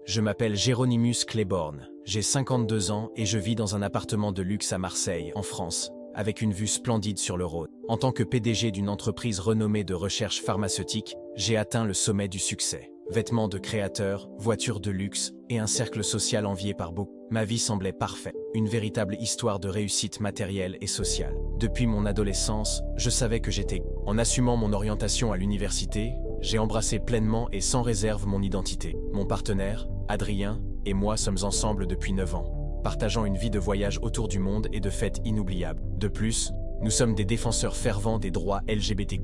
Je m'appelle Géronimus Claiborne, j'ai 52 ans et je vis dans un appartement de luxe à Marseille, en France, avec une vue splendide sur le Rhône. En tant que PDG d'une entreprise renommée de recherche pharmaceutique, j'ai atteint le sommet du succès. Vêtements de créateurs, voitures de luxe et un cercle social envié par beaucoup. Ma vie semblait parfaite, une véritable histoire de réussite matérielle et sociale. Depuis mon adolescence, je savais que j'étais. En assumant mon orientation à l'université, j'ai embrassé pleinement et sans réserve mon identité. Mon partenaire, Adrien, et moi sommes ensemble depuis 9 ans, partageant une vie de voyage autour du monde et de fêtes inoubliables. De plus, nous sommes des défenseurs fervents des droits LGBT+,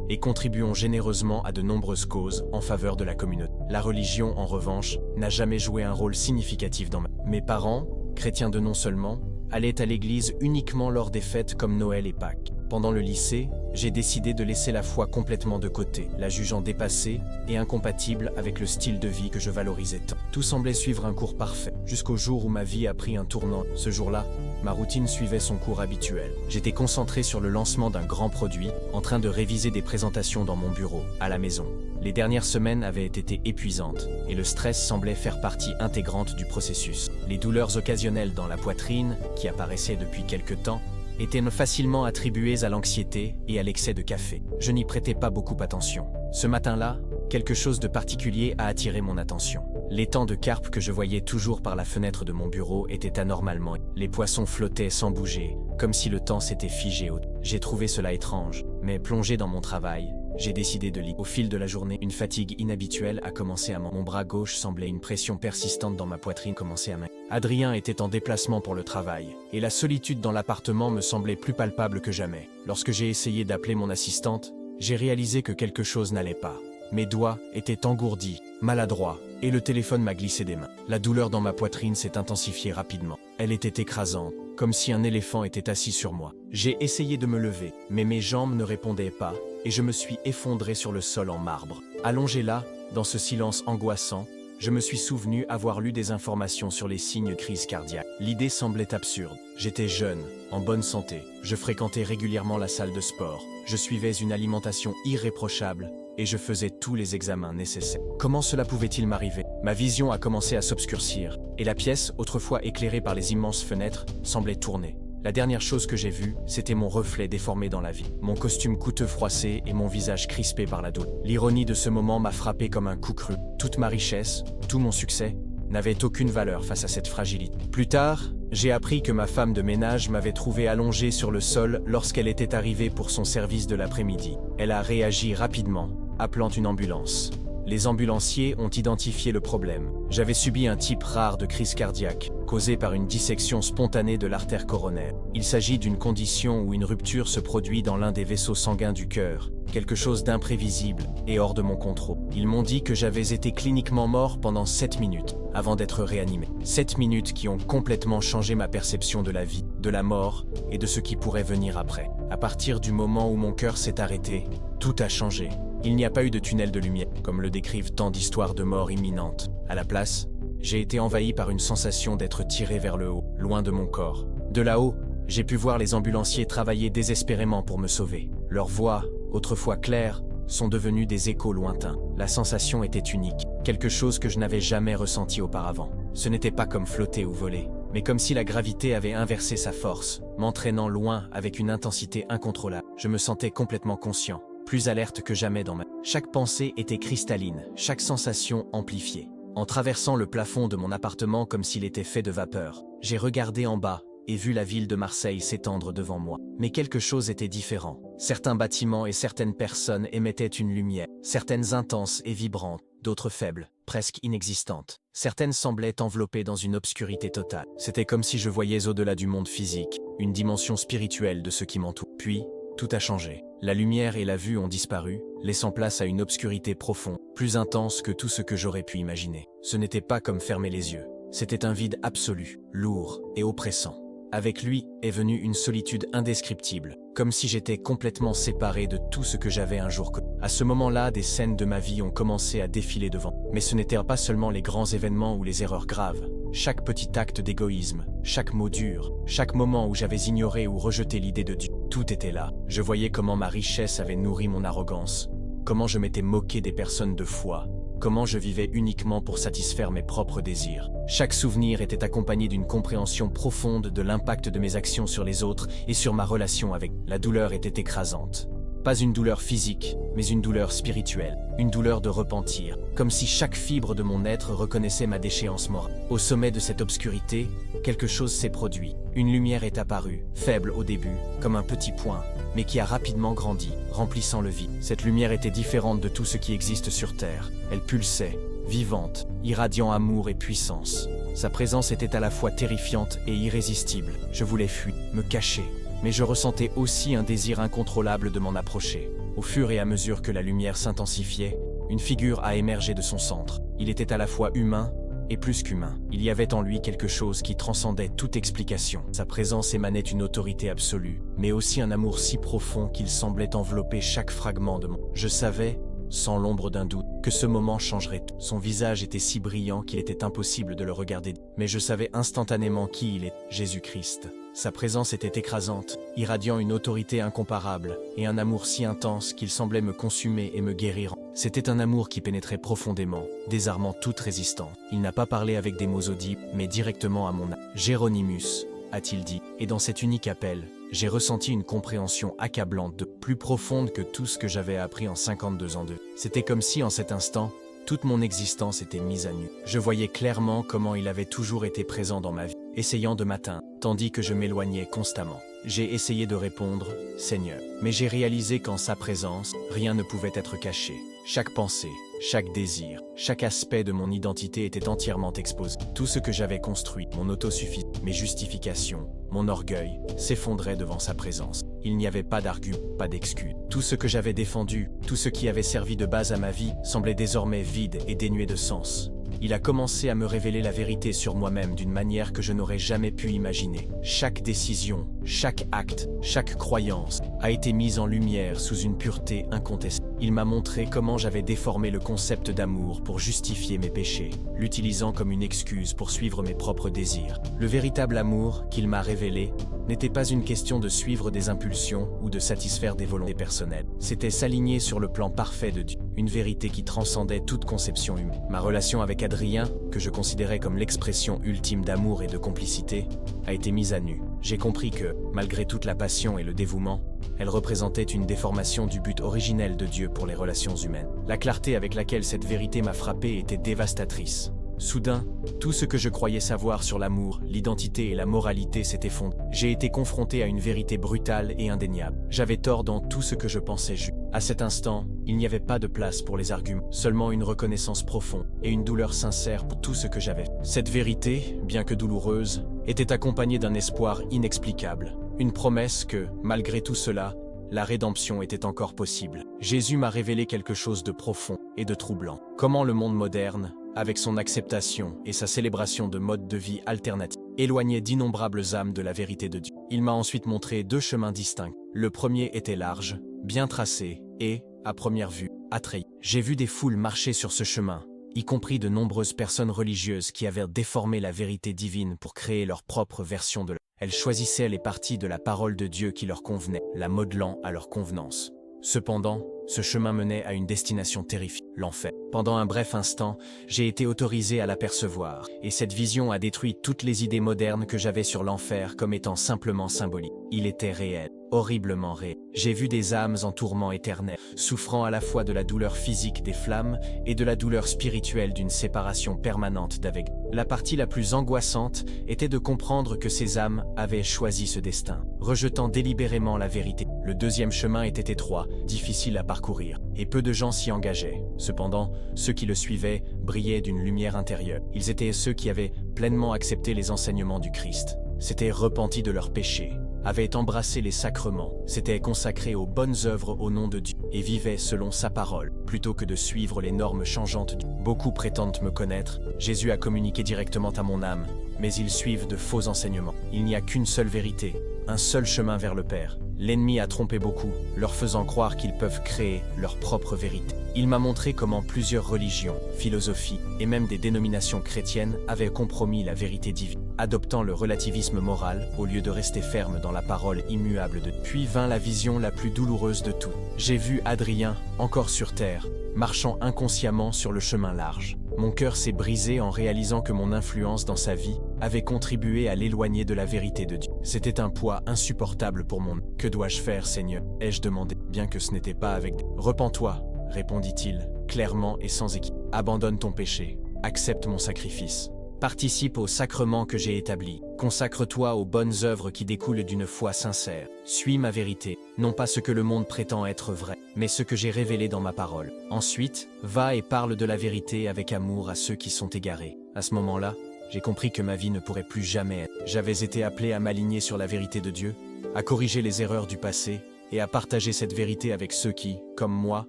et contribuons généreusement à de nombreuses causes en faveur de la communauté. La religion, en revanche, n'a jamais joué un rôle significatif dans ma vie. Mes parents, chrétiens de nom seulement, allaient à l'église uniquement lors des fêtes comme Noël et Pâques. Pendant le lycée, j'ai décidé de laisser la foi complètement de côté, la jugeant dépassée et incompatible avec le style de vie que je valorisais tant. Tout semblait suivre un cours parfait, jusqu'au jour où ma vie a pris un tournant. Ce jour-là, ma routine suivait son cours habituel. J'étais concentré sur le lancement d'un grand produit, en train de réviser des présentations dans mon bureau, à la maison. Les dernières semaines avaient été épuisantes, et le stress semblait faire partie intégrante du processus. Les douleurs occasionnelles dans la poitrine, qui apparaissaient depuis quelque temps, étaient facilement attribuées à l'anxiété et à l'excès de café. Je n'y prêtais pas beaucoup attention. Ce matin-là, quelque chose de particulier a attiré mon attention. L'étang de carpe que je voyais toujours par la fenêtre de mon bureau était anormalement. Les poissons flottaient sans bouger, comme si le temps s'était figé. J'ai trouvé cela étrange, mais plongé dans mon travail, j'ai décidé de lire. Au fil de la journée, une fatigue inhabituelle a commencé à mon bras gauche semblait une pression persistante dans ma poitrine commençait à Adrien était en déplacement pour le travail, et la solitude dans l'appartement me semblait plus palpable que jamais. Lorsque j'ai essayé d'appeler mon assistante, j'ai réalisé que quelque chose n'allait pas. Mes doigts étaient engourdis, maladroits, et le téléphone m'a glissé des mains. La douleur dans ma poitrine s'est intensifiée rapidement. Elle était écrasante, comme si un éléphant était assis sur moi. J'ai essayé de me lever, mais mes jambes ne répondaient pas, et je me suis effondré sur le sol en marbre. Allongé là, dans ce silence angoissant, je me suis souvenu avoir lu des informations sur les signes crise cardiaque. L'idée semblait absurde. J'étais jeune, en bonne santé, je fréquentais régulièrement la salle de sport, je suivais une alimentation irréprochable, et je faisais tous les examens nécessaires. Comment cela pouvait-il m'arriver? Ma vision a commencé à s'obscurcir, et la pièce, autrefois éclairée par les immenses fenêtres, semblait tourner. La dernière chose que j'ai vue, c'était mon reflet déformé dans la vie. Mon costume coûteux froissé et mon visage crispé par la douleur. L'ironie de ce moment m'a frappé comme un coup cru. Toute ma richesse, tout mon succès, n'avait aucune valeur face à cette fragilité. Plus tard, j'ai appris que ma femme de ménage m'avait trouvé allongé sur le sol lorsqu'elle était arrivée pour son service de l'après-midi. Elle a réagi rapidement, appelant une ambulance. Les ambulanciers ont identifié le problème. J'avais subi un type rare de crise cardiaque, causée par une dissection spontanée de l'artère coronaire. Il s'agit d'une condition où une rupture se produit dans l'un des vaisseaux sanguins du cœur, quelque chose d'imprévisible et hors de mon contrôle. Ils m'ont dit que j'avais été cliniquement mort pendant 7 minutes, avant d'être réanimé. 7 minutes qui ont complètement changé ma perception de la vie, de la mort et de ce qui pourrait venir après. À partir du moment où mon cœur s'est arrêté, tout a changé. Il n'y a pas eu de tunnel de lumière, comme le décrivent tant d'histoires de mort imminente. À la place, j'ai été envahi par une sensation d'être tiré vers le haut, loin de mon corps. De là-haut, j'ai pu voir les ambulanciers travailler désespérément pour me sauver. Leurs voix, autrefois claires, sont devenues des échos lointains. La sensation était unique, quelque chose que je n'avais jamais ressenti auparavant. Ce n'était pas comme flotter ou voler, mais comme si la gravité avait inversé sa force, m'entraînant loin avec une intensité incontrôlable. Je me sentais complètement conscient, plus alerte que jamais dans ma vie. Chaque pensée était cristalline, chaque sensation amplifiée. En traversant le plafond de mon appartement comme s'il était fait de vapeur, j'ai regardé en bas et vu la ville de Marseille s'étendre devant moi. Mais quelque chose était différent. Certains bâtiments et certaines personnes émettaient une lumière, certaines intenses et vibrantes, d'autres faibles, presque inexistantes. Certaines semblaient enveloppées dans une obscurité totale. C'était comme si je voyais au-delà du monde physique, une dimension spirituelle de ce qui m'entoure. Puis, tout a changé. La lumière et la vue ont disparu, laissant place à une obscurité profonde, plus intense que tout ce que j'aurais pu imaginer. Ce n'était pas comme fermer les yeux. C'était un vide absolu, lourd et oppressant. Avec lui est venue une solitude indescriptible, comme si j'étais complètement séparé de tout ce que j'avais un jour connu. À ce moment-là, des scènes de ma vie ont commencé à défiler devant. Mais ce n'étaient pas seulement les grands événements ou les erreurs graves. Chaque petit acte d'égoïsme, chaque mot dur, chaque moment où j'avais ignoré ou rejeté l'idée de Dieu, tout était là. Je voyais comment ma richesse avait nourri mon arrogance, comment je m'étais moqué des personnes de foi, comment je vivais uniquement pour satisfaire mes propres désirs. Chaque souvenir était accompagné d'une compréhension profonde de l'impact de mes actions sur les autres et sur ma relation avec. La douleur était écrasante. Pas une douleur physique, mais une douleur spirituelle, une douleur de repentir, comme si chaque fibre de mon être reconnaissait ma déchéance morale. Au sommet de cette obscurité, quelque chose s'est produit. Une lumière est apparue, faible au début, comme un petit point, mais qui a rapidement grandi, remplissant le vide. Cette lumière était différente de tout ce qui existe sur Terre. Elle pulsait, vivante, irradiant amour et puissance. Sa présence était à la fois terrifiante et irrésistible. Je voulais fuir, me cacher. Mais je ressentais aussi un désir incontrôlable de m'en approcher. Au fur et à mesure que la lumière s'intensifiait, une figure a émergé de son centre. Il était à la fois humain et plus qu'humain. Il y avait en lui quelque chose qui transcendait toute explication. Sa présence émanait une autorité absolue, mais aussi un amour si profond qu'il semblait envelopper chaque fragment de mon... Je savais, sans l'ombre d'un doute, que ce moment changerait tout. Son visage était si brillant qu'il était impossible de le regarder. Mais je savais instantanément qui il est, Jésus-Christ. Sa présence était écrasante, irradiant une autorité incomparable, et un amour si intense qu'il semblait me consumer et me guérir. C'était un amour qui pénétrait profondément, désarmant toute résistance. Il n'a pas parlé avec des mots audibles, mais directement à mon âme. « Géronimus », a-t-il dit, et dans cet unique appel, j'ai ressenti une compréhension accablante, plus profonde que tout ce que j'avais appris en 52 ans de vie. C'était comme si, en cet instant, toute mon existence était mise à nu. Je voyais clairement comment il avait toujours été présent dans ma vie, essayant de m'atteindre, tandis que je m'éloignais constamment. J'ai essayé de répondre « Seigneur », mais j'ai réalisé qu'en sa présence, rien ne pouvait être caché. Chaque pensée, chaque désir, chaque aspect de mon identité était entièrement exposé. Tout ce que j'avais construit, mon autosuffisance, mes justifications, mon orgueil, s'effondrait devant sa présence. Il n'y avait pas d'argument, pas d'excuse. Tout ce que j'avais défendu, tout ce qui avait servi de base à ma vie, semblait désormais vide et dénué de sens. Il a commencé à me révéler la vérité sur moi-même d'une manière que je n'aurais jamais pu imaginer. Chaque décision, chaque acte, chaque croyance a été mise en lumière sous une pureté incontestable. Il m'a montré comment j'avais déformé le concept d'amour pour justifier mes péchés, l'utilisant comme une excuse pour suivre mes propres désirs. Le véritable amour qu'il m'a révélé n'était pas une question de suivre des impulsions ou de satisfaire des volontés personnelles. C'était s'aligner sur le plan parfait de Dieu, une vérité qui transcendait toute conception humaine. Ma relation avec Adrien, que je considérais comme l'expression ultime d'amour et de complicité, a été mise à nu. J'ai compris que, malgré toute la passion et le dévouement, elle représentait une déformation du but originel de Dieu pour les relations humaines. La clarté avec laquelle cette vérité m'a frappé était dévastatrice. Soudain, tout ce que je croyais savoir sur l'amour, l'identité et la moralité s'est effondré. J'ai été confronté à une vérité brutale et indéniable. J'avais tort dans tout ce que je pensais juste. À cet instant, il n'y avait pas de place pour les arguments, seulement une reconnaissance profonde et une douleur sincère pour tout ce que j'avais fait. Cette vérité, bien que douloureuse, était accompagnée d'un espoir inexplicable, une promesse que, malgré tout cela, la rédemption était encore possible. Jésus m'a révélé quelque chose de profond et de troublant. Comment le monde moderne, avec son acceptation et sa célébration de modes de vie alternatifs, éloignait d'innombrables âmes de la vérité de Dieu. Il m'a ensuite montré deux chemins distincts. Le premier était large, bien tracé et, à première vue, attrayant. J'ai vu des foules marcher sur ce chemin, y compris de nombreuses personnes religieuses qui avaient déformé la vérité divine pour créer leur propre version de la. Elles choisissaient les parties de la parole de Dieu qui leur convenaient, la modelant à leur convenance. Cependant, ce chemin menait à une destination terrifiante, l'enfer. Pendant un bref instant, j'ai été autorisé à l'apercevoir, et cette vision a détruit toutes les idées modernes que j'avais sur l'enfer comme étant simplement symbolique. Il était réel, horriblement réel. J'ai vu des âmes en tourment éternel, souffrant à la fois de la douleur physique des flammes et de la douleur spirituelle d'une séparation permanente d'avec. La partie la plus angoissante était de comprendre que ces âmes avaient choisi ce destin, rejetant délibérément la vérité. Le deuxième chemin était étroit, difficile à parcourir, et peu de gens s'y engageaient. Cependant, ceux qui le suivaient brillaient d'une lumière intérieure. Ils étaient ceux qui avaient pleinement accepté les enseignements du Christ, s'étaient repentis de leurs péchés, avaient embrassé les sacrements, s'étaient consacrés aux bonnes œuvres au nom de Dieu, et vivaient selon sa parole, plutôt que de suivre les normes changeantes de Dieu. Beaucoup prétendent me connaître, Jésus a communiqué directement à mon âme, mais ils suivent de faux enseignements. Il n'y a qu'une seule vérité, un seul chemin vers le Père, L'ennemi a trompé beaucoup, leur faisant croire qu'ils peuvent créer leur propre vérité. Il m'a montré comment plusieurs religions, philosophies et même des dénominations chrétiennes avaient compromis la vérité divine, adoptant le relativisme moral au lieu de rester ferme dans la parole immuable de Dieu. Puis vint la vision la plus douloureuse de tout. J'ai vu Adrien, encore sur terre, marchant inconsciemment sur le chemin large. Mon cœur s'est brisé en réalisant que mon influence dans sa vie avait contribué à l'éloigner de la vérité de Dieu. C'était un poids insupportable pour mon... Que dois-je faire, Seigneur? Ai-je demandé, bien que ce n'était pas avec... Repens-toi, répondit-il, clairement et sans équivoque. Abandonne ton péché, accepte mon sacrifice. Participe au sacrement que j'ai établi. Consacre-toi aux bonnes œuvres qui découlent d'une foi sincère. Suis ma vérité, non pas ce que le monde prétend être vrai, mais ce que j'ai révélé dans ma parole. Ensuite, va et parle de la vérité avec amour à ceux qui sont égarés. À ce moment-là, j'ai compris que ma vie ne pourrait plus jamais être. J'avais été appelé à m'aligner sur la vérité de Dieu, à corriger les erreurs du passé et à partager cette vérité avec ceux qui, comme moi,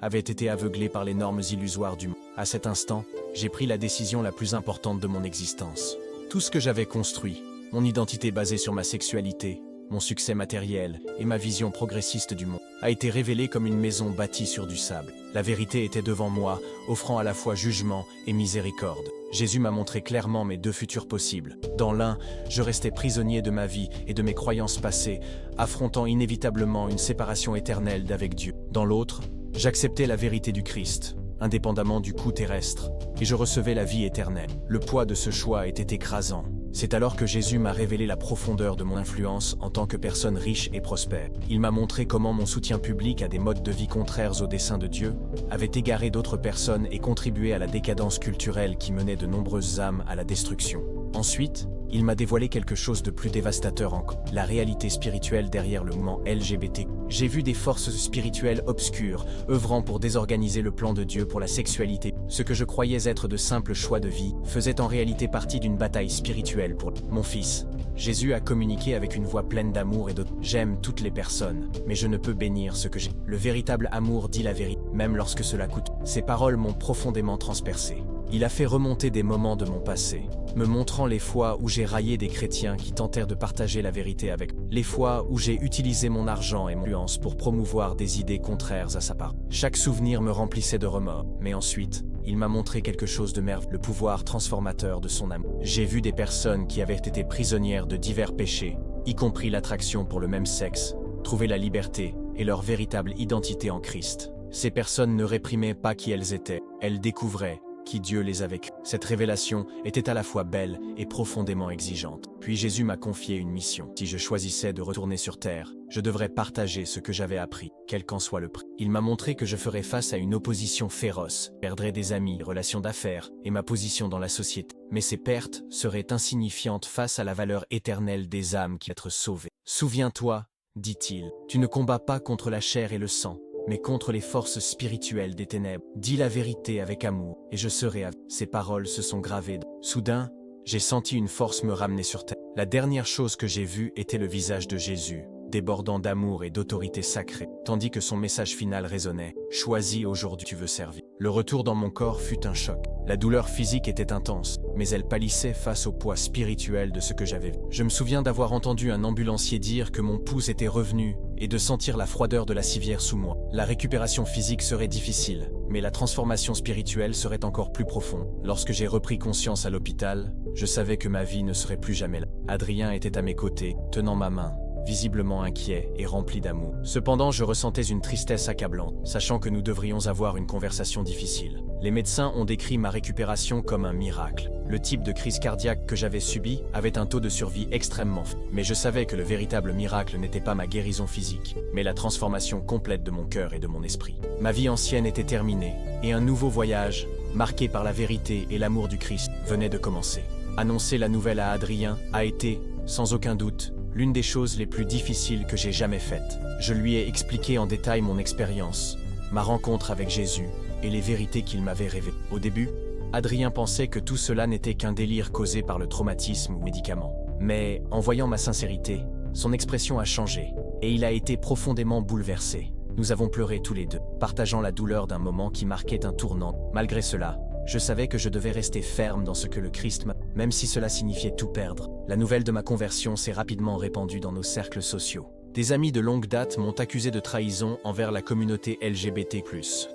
avaient été aveuglés par les normes illusoires du monde. À cet instant, j'ai pris la décision la plus importante de mon existence. Tout ce que j'avais construit, mon identité basée sur ma sexualité, mon succès matériel et ma vision progressiste du monde, a été révélé comme une maison bâtie sur du sable. La vérité était devant moi, offrant à la fois jugement et miséricorde. Jésus m'a montré clairement mes deux futurs possibles. Dans l'un, je restais prisonnier de ma vie et de mes croyances passées, affrontant inévitablement une séparation éternelle d'avec Dieu. Dans l'autre, j'acceptais la vérité du Christ, indépendamment du coup terrestre, et je recevais la vie éternelle. Le poids de ce choix était écrasant. C'est alors que Jésus m'a révélé la profondeur de mon influence en tant que personne riche et prospère. Il m'a montré comment mon soutien public à des modes de vie contraires au dessein de Dieu avait égaré d'autres personnes et contribué à la décadence culturelle qui menait de nombreuses âmes à la destruction. Ensuite, il m'a dévoilé quelque chose de plus dévastateur encore, la réalité spirituelle derrière le mouvement LGBT. J'ai vu des forces spirituelles obscures, œuvrant pour désorganiser le plan de Dieu pour la sexualité. Ce que je croyais être de simples choix de vie, faisait en réalité partie d'une bataille spirituelle pour mon fils. Jésus a communiqué avec une voix pleine d'amour et de « J'aime toutes les personnes, mais je ne peux bénir ce que j'ai. Le véritable amour dit la vérité, même lorsque cela coûte. » Ces paroles m'ont profondément transpercé. Il a fait remonter des moments de mon passé, me montrant les fois où j'ai raillé des chrétiens qui tentèrent de partager la vérité avec moi, les fois où j'ai utilisé mon argent et mon influence pour promouvoir des idées contraires à sa part. Chaque souvenir me remplissait de remords, mais ensuite, il m'a montré quelque chose de merveilleux, le pouvoir transformateur de son amour. J'ai vu des personnes qui avaient été prisonnières de divers péchés, y compris l'attraction pour le même sexe, trouver la liberté et leur véritable identité en Christ. Ces personnes ne réprimaient pas qui elles étaient, elles découvraient qui Dieu les avait créés. Cette révélation était à la fois belle et profondément exigeante. Puis Jésus m'a confié une mission. Si je choisissais de retourner sur terre, je devrais partager ce que j'avais appris, quel qu'en soit le prix. Il m'a montré que je ferais face à une opposition féroce, perdrais des amis, des relations d'affaires et ma position dans la société. Mais ces pertes seraient insignifiantes face à la valeur éternelle des âmes qui être sauvées. Souviens-toi, dit-il, tu ne combats pas contre la chair et le sang, mais contre les forces spirituelles des ténèbres. Dis la vérité avec amour, et je serai avec. Ces paroles se sont gravées. Soudain, j'ai senti une force me ramener sur terre. La dernière chose que j'ai vue était le visage de Jésus, débordant d'amour et d'autorité sacrée, tandis que son message final résonnait « Choisis aujourd'hui, tu veux servir ». Le retour dans mon corps fut un choc. La douleur physique était intense, mais elle pâlissait face au poids spirituel de ce que j'avais vu. Je me souviens d'avoir entendu un ambulancier dire que mon pouls était revenu et de sentir la froideur de la civière sous moi. La récupération physique serait difficile, mais la transformation spirituelle serait encore plus profonde. Lorsque j'ai repris conscience à l'hôpital, je savais que ma vie ne serait plus jamais là. Adrien était à mes côtés, tenant ma main, visiblement inquiet et rempli d'amour. Cependant, je ressentais une tristesse accablante, sachant que nous devrions avoir une conversation difficile. Les médecins ont décrit ma récupération comme un miracle. Le type de crise cardiaque que j'avais subi avait un taux de survie extrêmement faible. Mais je savais que le véritable miracle n'était pas ma guérison physique, mais la transformation complète de mon cœur et de mon esprit. Ma vie ancienne était terminée, et un nouveau voyage, marqué par la vérité et l'amour du Christ, venait de commencer. Annoncer la nouvelle à Adrien a été, sans aucun doute, l'une des choses les plus difficiles que j'ai jamais faites. Je lui ai expliqué en détail mon expérience, ma rencontre avec Jésus et les vérités qu'il m'avait révélées. Au début, Adrien pensait que tout cela n'était qu'un délire causé par le traumatisme ou médicaments. Mais en voyant ma sincérité, son expression a changé et il a été profondément bouleversé. Nous avons pleuré tous les deux, partageant la douleur d'un moment qui marquait un tournant. Malgré cela, je savais que je devais rester ferme dans ce que le Christ m'a, même si cela signifiait tout perdre. La nouvelle de ma conversion s'est rapidement répandue dans nos cercles sociaux. Des amis de longue date m'ont accusé de trahison envers la communauté LGBT+,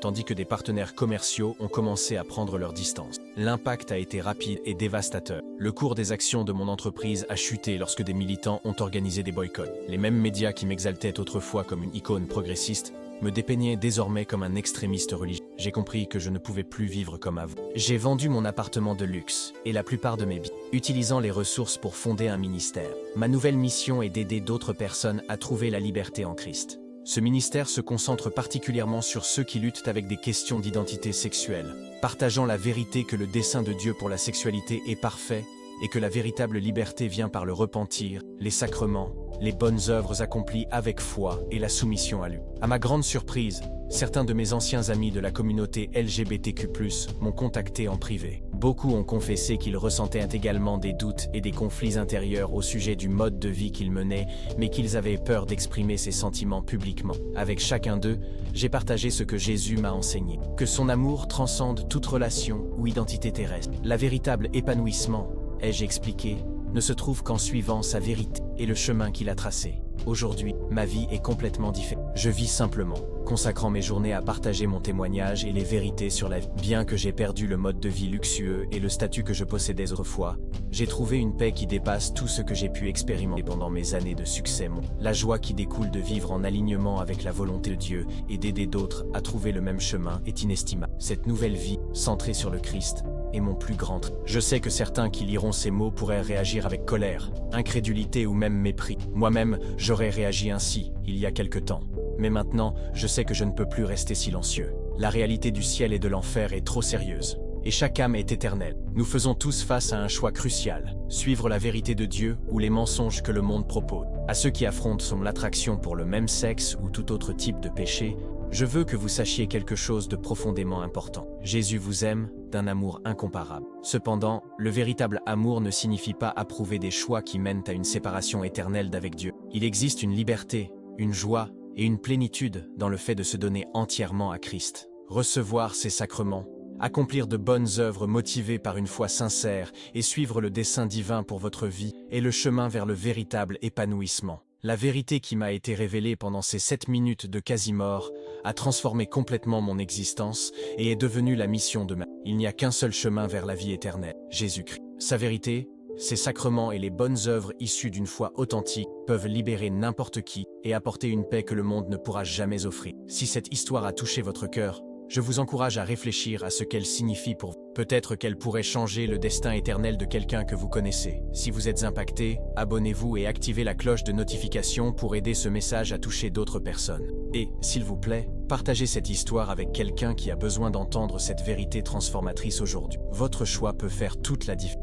tandis que des partenaires commerciaux ont commencé à prendre leur distance. L'impact a été rapide et dévastateur. Le cours des actions de mon entreprise a chuté lorsque des militants ont organisé des boycotts. Les mêmes médias qui m'exaltaient autrefois comme une icône progressiste me dépeignaient désormais comme un extrémiste religieux. J'ai compris que je ne pouvais plus vivre comme avant. J'ai vendu mon appartement de luxe et la plupart de mes biens, utilisant les ressources pour fonder un ministère. Ma nouvelle mission est d'aider d'autres personnes à trouver la liberté en Christ. Ce ministère se concentre particulièrement sur ceux qui luttent avec des questions d'identité sexuelle, partageant la vérité que le dessein de Dieu pour la sexualité est parfait et que la véritable liberté vient par le repentir, les sacrements, les bonnes œuvres accomplies avec foi et la soumission à lui. À ma grande surprise, certains de mes anciens amis de la communauté LGBTQ+, m'ont contacté en privé. Beaucoup ont confessé qu'ils ressentaient également des doutes et des conflits intérieurs au sujet du mode de vie qu'ils menaient, mais qu'ils avaient peur d'exprimer ces sentiments publiquement. Avec chacun d'eux, j'ai partagé ce que Jésus m'a enseigné, que son amour transcende toute relation ou identité terrestre. La véritable épanouissement, ai-je expliqué, ne se trouve qu'en suivant sa vérité et le chemin qu'il a tracé. Aujourd'hui, ma vie est complètement différente. Je vis simplement, consacrant mes journées à partager mon témoignage et les vérités sur la vie. Bien que j'ai perdu le mode de vie luxueux et le statut que je possédais autrefois, j'ai trouvé une paix qui dépasse tout ce que j'ai pu expérimenter pendant mes années de succès. La joie qui découle de vivre en alignement avec la volonté de Dieu et d'aider d'autres à trouver le même chemin est inestimable. Cette nouvelle vie, centrée sur le Christ, est mon plus grand trait. Je sais que certains qui liront ces mots pourraient réagir avec colère, incrédulité ou même mépris. Moi-même, j'aurais réagi ainsi, il y a quelque temps. Mais maintenant, je sais que je ne peux plus rester silencieux. La réalité du ciel et de l'enfer est trop sérieuse. Et chaque âme est éternelle. Nous faisons tous face à un choix crucial. Suivre la vérité de Dieu ou les mensonges que le monde propose. À ceux qui affrontent l'attraction pour le même sexe ou tout autre type de péché, je veux que vous sachiez quelque chose de profondément important. Jésus vous aime d'un amour incomparable. Cependant, le véritable amour ne signifie pas approuver des choix qui mènent à une séparation éternelle d'avec Dieu. Il existe une liberté, une joie et une plénitude dans le fait de se donner entièrement à Christ. Recevoir ses sacrements, accomplir de bonnes œuvres motivées par une foi sincère et suivre le dessein divin pour votre vie est le chemin vers le véritable épanouissement. La vérité qui m'a été révélée pendant ces 7 minutes de quasi-mort a transformé complètement mon existence et est devenue la mission de ma vie. Il n'y a qu'un seul chemin vers la vie éternelle, Jésus-Christ. Sa vérité, ses sacrements et les bonnes œuvres issues d'une foi authentique peuvent libérer n'importe qui et apporter une paix que le monde ne pourra jamais offrir. Si cette histoire a touché votre cœur, je vous encourage à réfléchir à ce qu'elle signifie pour vous. Peut-être qu'elle pourrait changer le destin éternel de quelqu'un que vous connaissez. Si vous êtes impacté, abonnez-vous et activez la cloche de notification pour aider ce message à toucher d'autres personnes. Et, s'il vous plaît, partagez cette histoire avec quelqu'un qui a besoin d'entendre cette vérité transformatrice aujourd'hui. Votre choix peut faire toute la différence.